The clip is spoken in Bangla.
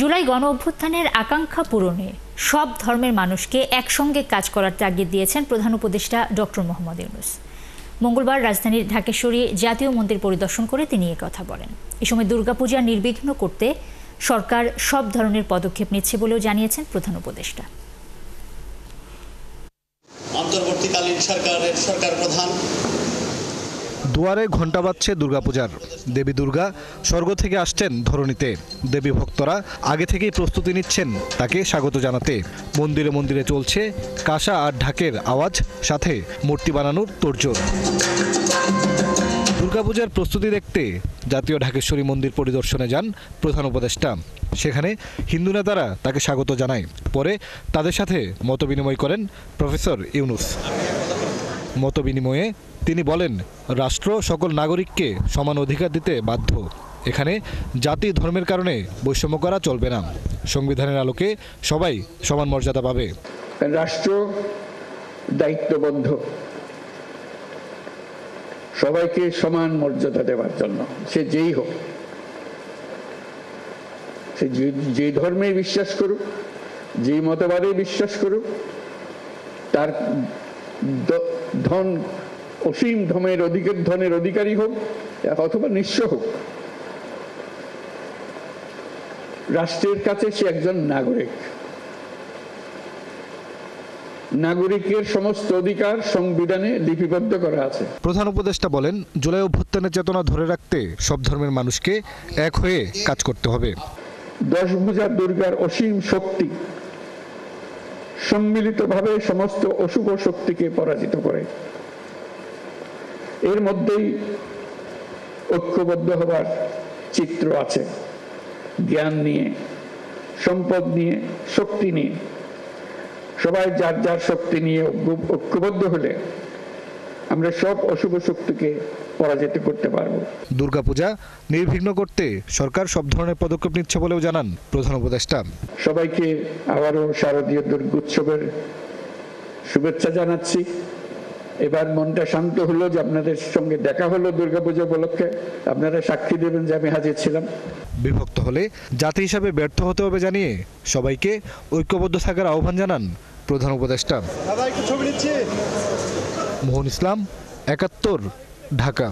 জুলাই গণ অভ্যুত্থানের আকাঙ্ক্ষা পূরণে সব ধর্মের মানুষকে একসঙ্গে কাজ করার তাগিদ দিয়েছেন প্রধান উপদেষ্টা ডক্টর মোহাম্মদ ইউনূস। মঙ্গলবার রাজধানীর ঢাকেশ্বরী জাতীয় মন্দির পরিদর্শন করে তিনি কথা বলেন। এ সময় দুর্গাপূজা নির্বিঘ্ন করতে সরকার সব ধরনের পদক্ষেপ নিচ্ছে বলেও জানিয়েছেন প্রধান উপদেষ্টা। অন্তর্বর্তীকালীন সরকার প্রধান দুয়ারে ঘণ্টা বাজছে দুর্গাপূজার। দেবী দুর্গা স্বর্গ থেকে আসছেন ধরণীতে। দেবী ভক্তরা আগে থেকেই প্রস্তুতি নিচ্ছেন তাকে স্বাগত জানাতে। মন্দিরে মন্দিরে চলছে কাঁসা আর ঢাকের আওয়াজ, সাথে মূর্তি বানানোর তোড়জোড়। দুর্গাপূজার প্রস্তুতি দেখতে জাতীয় ঢাকেশ্বরী মন্দির পরিদর্শনে যান প্রধান উপদেষ্টা। সেখানে হিন্দু নেতারা তাকে স্বাগত জানায়। পরে তাদের সাথে মতবিনিময় করেন প্রফেসর ইউনূস। মতবিনিময়ে তিনি বলেন, রাষ্ট্র সকল নাগরিককে সমান অধিকার দিতে বাধ্য। এখানে জাতি ধর্মের কারণে বৈষম্য করা চলবে না। সংবিধানের আলোকে সবাই সমান মর্যাদা পাবে। রাষ্ট্র দায়িত্ববদ্ধ সবাইকে সমান মর্যাদা দেওয়ার জন্য, সে যেই হোক, সে যে ধর্মে বিশ্বাস করুক, যে মতবাদে বিশ্বাস করুক, তার ধন অসীম ধনের অধিকারী হোক অথবা নিঃস্ব হোক, রাষ্ট্রের কাছে সে একজন নাগরিক। নাগরিকের সমস্ত অধিকার সংবিধানে লিপিবদ্ধ করা আছে। প্রধান উপদেষ্টা বলেন, জুলাই অভ্যুত্থানের চেতনা ধরে রাখতে সব ধর্মের মানুষকে এক হয়ে কাজ করতে হবে। দশভুজা দুর্গার অসীম শক্তি সম্মিলিতভাবে সমস্ত অশুভ শক্তিকে পরাজিত করে। এর মধ্যেই ঐক্যবদ্ধ হবার চিত্র আছে। জ্ঞান নিয়ে, সম্পদ নিয়ে, শক্তি নিয়ে, সবাই যার যার শক্তি নিয়ে ঐক্যবদ্ধ হলে আমরা সব অশুভ শক্তিকে পরাজিত করতে পারবো। দুর্গাপূজা নির্বিঘ্ন করতে সরকার সব ধরনের পদক্ষেপ নিচ্ছে বলেও জানান প্রধান উপদেষ্টা। সবাইকে আবারও শারদীয় দুর্গোৎসবের শুভেচ্ছা জানাচ্ছি। এবার মনটা শান্ত হলো যে আপনাদের সঙ্গে দেখা হলো দুর্গাপূজা উপলক্ষে। আপনারা সাক্ষী দেবেন যে আমি হাজির ছিলাম। বিভক্ত হলে জাতি হিসাবে ব্যর্থ হতে হবে জানিয়ে সবাইকে ঐক্যবদ্ধ থাকার আহ্বান জানান প্রধান উপদেষ্টা। মোহন ইসলাম, ৭১, ঢাকা।